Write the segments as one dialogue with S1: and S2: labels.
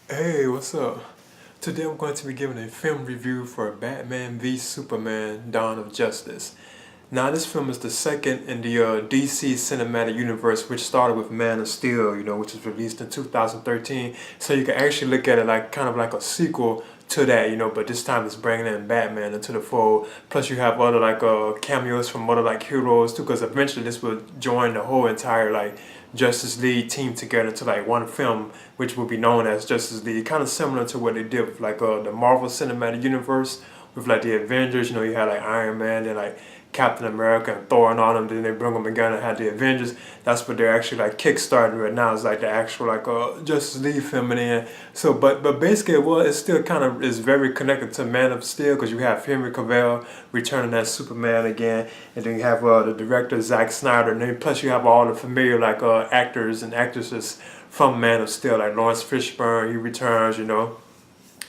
S1: Hey, what's up? Today I'm going to be giving a film review for Batman v Superman: Dawn of Justice. Now, this film is the second in the DC cinematic universe, which started with Man of Steel, which was released in 2013. So you can actually look at it like kind of like a sequel to that, but this time it's bringing in Batman into the fold. Plus, you have other like cameos from other like heroes too, because eventually this will join the whole entire like Justice League team together to like one film, which will be known as Justice League. Kind of similar to what they did with like the Marvel Cinematic Universe with like the Avengers. You had like Iron Man and like Captain America and Thor and all them. Then they bring them together and had the Avengers. That's what they're actually like kickstarting right now. It's like the actual like Justice League film in. So, but basically, well, it still kind of is very connected to Man of Steel because you have Henry Cavill returning as Superman again, and then you have the director Zack Snyder, and then plus you have all the familiar like actors and actresses from Man of Steel, like Lawrence Fishburne. He returns,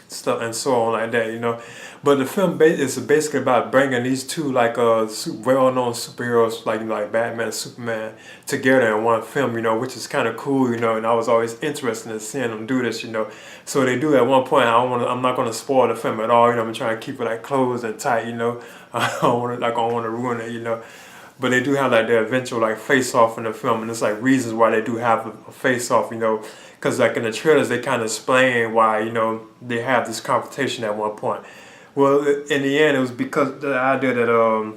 S1: stuff and so on like that. But the film is basically about bringing these two like well-known superheroes like Batman and Superman together in one film, which is kind of cool, and I was always interested in seeing them do this. So they do at one point. I'm not gonna spoil the film at all, I'm trying to keep it like closed and tight. I don't want to ruin it. But they do have like their eventual like face off in the film, and it's like reasons why they do have a face off, because like in the trailers they kind of explain why they have this confrontation at one point. Well, in the end, it was because the idea that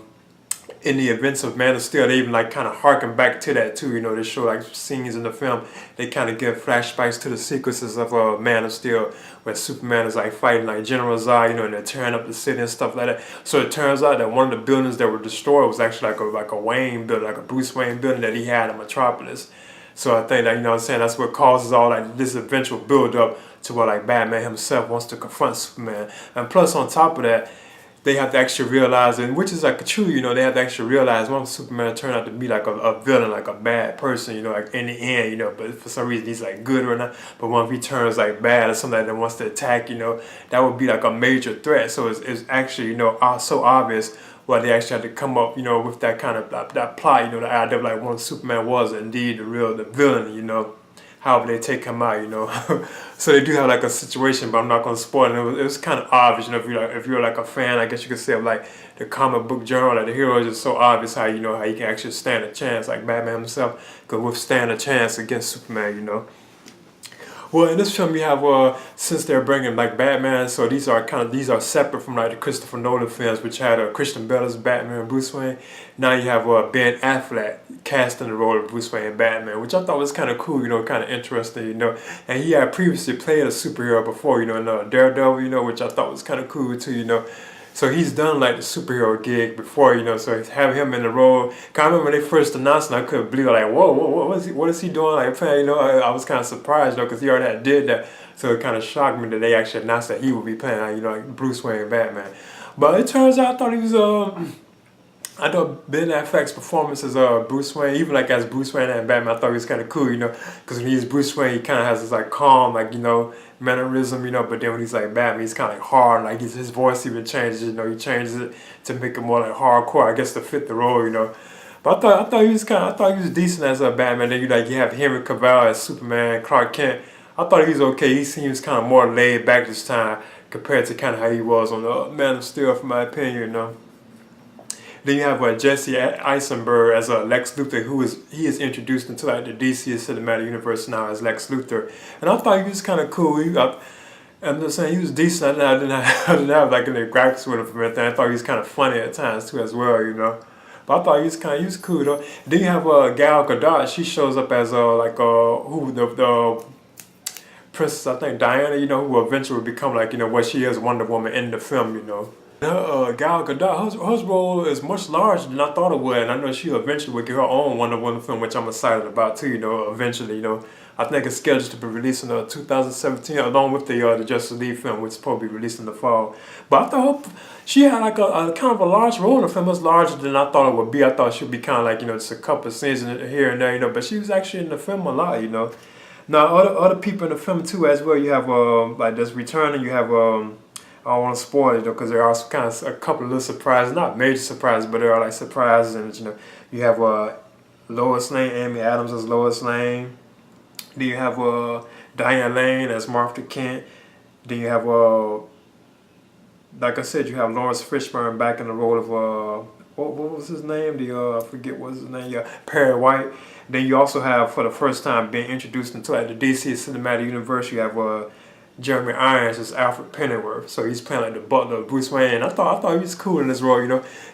S1: in the events of Man of Steel, they even like kind of harken back to that too. They show like scenes in the film. They kind of give flashbacks to the sequences of Man of Steel, where Superman is like fighting like General Zod, and they're tearing up the city and stuff like that. So it turns out that one of the buildings that were destroyed was actually like a Wayne building, like a Bruce Wayne building that he had in Metropolis. So I think that what I'm saying, that's what causes all like this eventual build up to where like Batman himself wants to confront Superman. And plus on top of that, they have to actually realize, and which is like true, they have to actually realize once Superman turned out to be like a villain, like a bad person, like in the end, but for some reason he's like good or not. But once he turns like bad or somebody that wants to attack, that would be like a major threat. So it's actually, so obvious why they actually had to come up, with that kind of that plot, the idea of like once Superman was indeed the villain, however they take him out. So they do have like a situation, but I'm not gonna spoil it. It was kind of obvious, if you're like a fan, I guess you could say of like the comic book genre, like the hero is just so obvious how how you can actually stand a chance, like Batman himself could withstand a chance against Superman. Well, in this film, you have since they're bringing like Batman, so these are separate from like the Christopher Nolan films, which had Christian Bale as Batman and Bruce Wayne. Now you have Ben Affleck cast in the role of Bruce Wayne and Batman, which I thought was kind of cool, kind of interesting, And he had previously played a superhero before, in Daredevil, which I thought was kind of cool too. So he's done like the superhero gig before, so have him in the role. Cause I remember when they first announced it, I couldn't believe it. Like, whoa, what is he doing? Like, man, I was kind of surprised, because he already did that. So it kind of shocked me that they actually announced that he would be playing, like Bruce Wayne and Batman. But it turns out I thought Ben Affleck's performance as Bruce Wayne, even like as Bruce Wayne and Batman, I thought he was kind of cool, because when he's Bruce Wayne, he kind of has this like calm, like mannerism, but then when he's like Batman, he's kind of like hard, like his voice even changes, he changes it to make it more like hardcore, I guess, to fit the role. But I thought I thought he was decent as a Batman. Then you have Henry Cavill as Superman, Clark Kent. I thought he was okay. He seems kind of more laid back this time compared to kind of how he was on the Man of Steel, from my opinion. Then you have Jesse Eisenberg as Lex Luthor, he is introduced into like the DC cinematic universe now as Lex Luthor, and I thought he was kind of cool. I'm just saying he was decent. I didn't have like any graphics with him from anything. I thought he was kind of funny at times too as well. But I thought he was cool though. Then you have Gal Gadot. She shows up as who the Princess, I think Diana, who eventually will become like what she is, Wonder Woman in the film. Gal Gadot, her role is much larger than I thought it would, and I know she eventually will get her own Wonder Woman film, which I'm excited about too. Eventually, I think it's scheduled to be released in 2017, along with the Justice League film, which is probably released in the fall. But I thought she had like a kind of a large role in the film, much larger than I thought it would be. I thought she'd be kind of like just a couple of scenes here and there, but she was actually in the film a lot. Now other people in the film too as well. You have like this returning. You have I don't want to spoil it though, because there are kind of a couple of little surprises, not major surprises, but there are like surprises, and you have Lois Lane, Amy Adams as Lois Lane. Then you have Diane Lane as Martha Kent. Then you have like I said, you have Lawrence Fishburne back in the role of what was his name? I forget what his name. Yeah, Perry White. Then you also have, for the first time, being introduced into like the DC Cinematic Universe, you have Jeremy Irons as Alfred Pennyworth. So he's playing like the butler of Bruce Wayne. I thought he was cool in this role.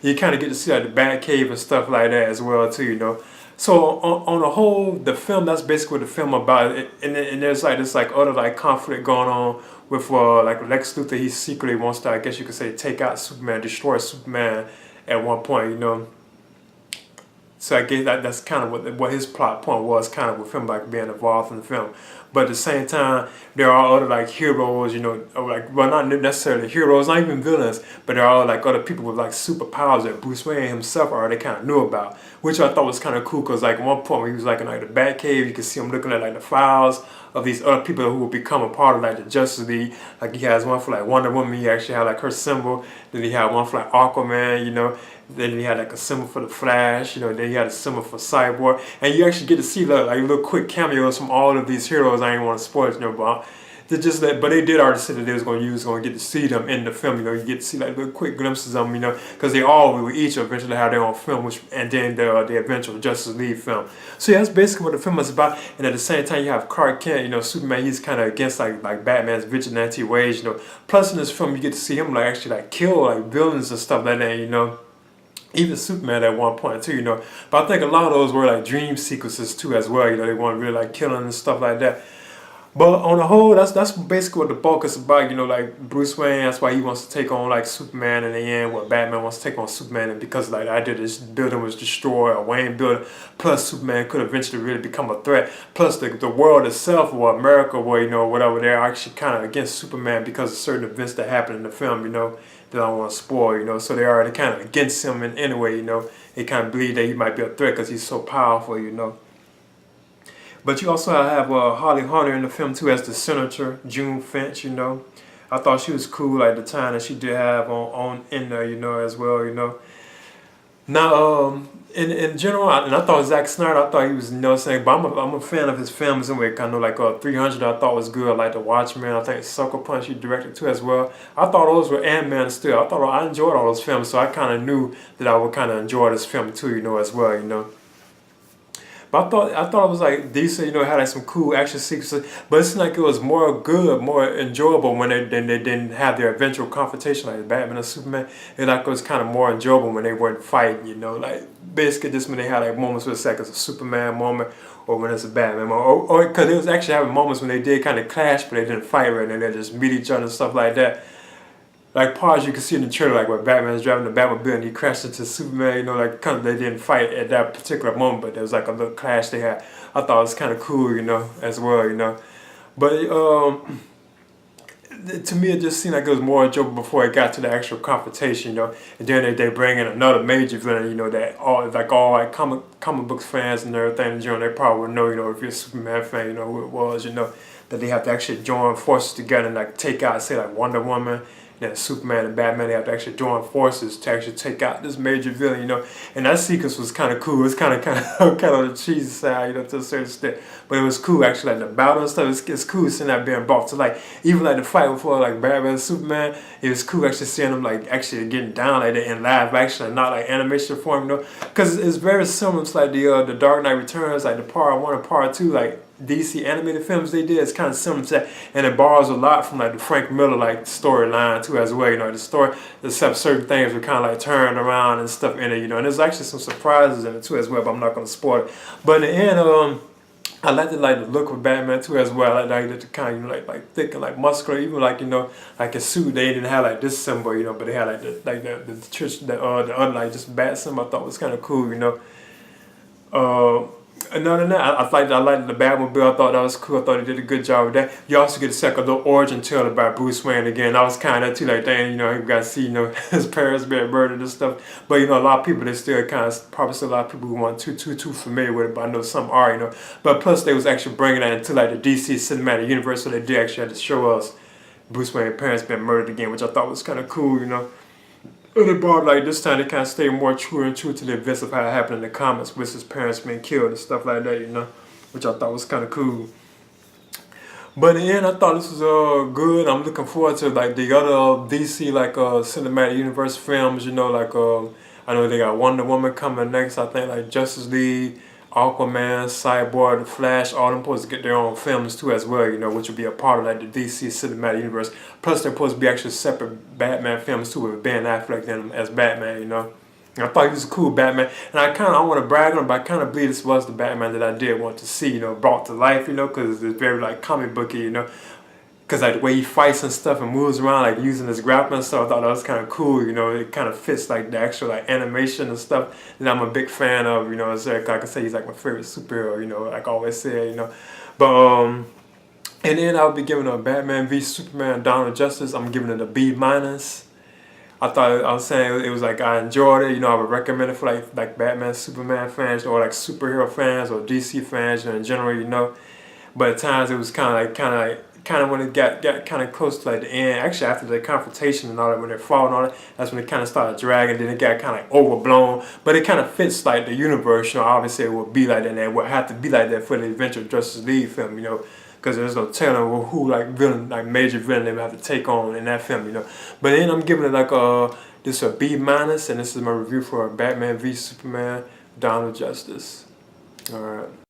S1: You kind of get to see like the Batcave and stuff like that as well too. So on the whole, the film, that's basically what the film about. And there's like this like other like conflict going on with like Lex Luthor. He secretly wants to, I guess you could say, take out Superman, destroy Superman at one point. So I guess that's kind of what his plot point was, kind of with him like being involved in the film. But at the same time, there are other like heroes, or like, well, not necessarily heroes, not even villains, but there are like other people with like superpowers that Bruce Wayne himself already kind of knew about, which I thought was kind of cool. Cause like at one point when he was like in like the Batcave, you could see him looking at like the files of these other people who will become a part of like the Justice League. Like he has one for like Wonder Woman, he actually had like her symbol. Then he had one for like Aquaman. Then he had like a symbol for the Flash, then he had a symbol for Cyborg. And you actually get to see like little quick cameos from all of these heroes. I ain't want to spoil it, but but they did already say that they was going to get to see them in the film. You get to see like little quick glimpses of them, because they all will each eventually have their own film, and then the eventual Justice League film. So yeah, that's basically what the film is about. And at the same time, you have Clark Kent, Superman. He's kind of against like Batman's vigilante ways, Plus in this film, you get to see him like actually like kill like villains and stuff like that, Even Superman at one point too. But I think a lot of those were like dream sequences too as well. They weren't really like killing and stuff like that. But on the whole, that's basically what the bulk is about. Like Bruce Wayne, that's why he wants to take on like Superman in the end. What Batman wants to take on Superman, and because like I did, this building was destroyed, a Wayne building. Plus Superman could eventually really become a threat. Plus the world itself, or America, or whatever, they're actually kind of against Superman because of certain events that happen in the film. That I don't want to spoil. So they're already kind of against him in any way. They kind of believe that he might be a threat because he's so powerful. But you also have Holly Hunter in the film too as the Senator, June Finch. I thought she was cool at the time that she did have on in there, as well. Now, in general, and I thought Zack Snyder, I thought he was, saying, but I'm a fan of his films anyway. Kind of like 300, I thought was good. Like The Watchmen, I think Sucker Punch he directed too as well. I thought those were Ant-Man still. I enjoyed all those films, so I kind of knew that I would kind of enjoy this film too, as well. But I thought it was like decent, it had like some cool action sequences, but it seemed like it was more good, more enjoyable when they didn't have their eventual confrontation like Batman and Superman. It was kind of more enjoyable when they weren't fighting, like basically just when they had like moments where it's like it's a Superman moment or when it's a Batman moment, or because they was actually having moments when they did kind of clash, but they didn't fight right, and they just meet each other and stuff like that. Like parts you can see in the trailer, like where Batman's driving the Batmobile and he crashed into Superman, like kind of they didn't fight at that particular moment, but there was like a little clash they had. I thought it was kind of cool, as well. But to me, it just seemed like it was more enjoyable before it got to the actual confrontation, And then they bring in another major villain, that all like comic books fans and everything, they probably would know, if you're a Superman fan, who it was, that they have to actually join forces together and like take out, say, like Wonder Woman. Then Superman and Batman, they have to actually join forces to actually take out this major villain, And that sequence was kind of cool. It was kind of on the cheesy side, to a certain extent. But it was cool, actually. Like the battle and stuff, it's cool seeing that being brought to like even like the fight before like Batman and Superman. It was cool actually seeing them like actually getting down like that in live action and not like animation form, Because it's very similar to like the Dark Knight Returns, like the part 1 and part 2, like DC animated films they did. It's kind of similar to that, and it borrows a lot from like the Frank Miller like storyline too as well. The story, except certain things were kind of like turned around and stuff in it, and there's actually some surprises in it too as well. But I'm not gonna spoil it. But in the end, I like the look of Batman too as well. I like the kind of like thick and like muscular, even like like his suit. They didn't have like this symbol, but they had like the church, the other like just bat symbol. I thought was kind of cool, And other than that, I liked the Batmobile. I thought that was cool. I thought he did a good job with that. You also get a second little origin tale about Bruce Wayne again. I was kind of too like, dang, you got to see, his parents being murdered and stuff. But a lot of people, they still kind of, probably still a lot of people who weren't too familiar with it. But I know some are, But plus, they was actually bringing that into like the DC Cinematic Universe, so they did actually have to show us Bruce Wayne's parents being murdered again, which I thought was kind of cool, And it brought like this time they kind of stayed more true to the events of how it happened in the comics with his parents being killed and stuff like that, which I thought was kind of cool. But in the end, I thought this was good. I'm looking forward to like the other DC like cinematic universe films. You know, like I know they got Wonder Woman coming next. I think like Justice League, Aquaman, Cyborg, The Flash. All them supposed to get their own films too as well. You know, which will be a part of like the DC cinematic universe. Plus, they're supposed to be actually separate Batman films too with Ben Affleck in them as Batman. You know. I thought he was a cool Batman, and I want to brag on him, but I kind of believe this was the Batman that I did want to see, you know, brought to life, you know, because it's very like comic booky, you know, because like the way he fights and stuff and moves around, like using his grappling stuff, I thought that was kind of cool, you know, it kind of fits like the actual like animation and stuff that I'm a big fan of, you know, it's like I can say he's like my favorite superhero, you know, like I always say, you know, but and then I'll be giving a Batman v Superman Dawn of Justice, I'm giving it a B minus. I was saying it was like I enjoyed it. You know, I would recommend it for like Batman, Superman fans, or like superhero fans, or DC fans, you know, in general. You know, but at times it was kind of when it got kind of close to like the end. Actually, after the confrontation and all that, when they're falling on it, that's when it kind of started dragging. Then it got kind of like overblown. But it kind of fits like the universe. You know, obviously it would be like that, and it would have to be like that for the eventual Justice League film. You know, because there's no telling who like villain, like major villain they would have to take on in that film, you know. But then I'm giving it like this a B minus, and this is my review for Batman v Superman: Dawn of Justice. All right.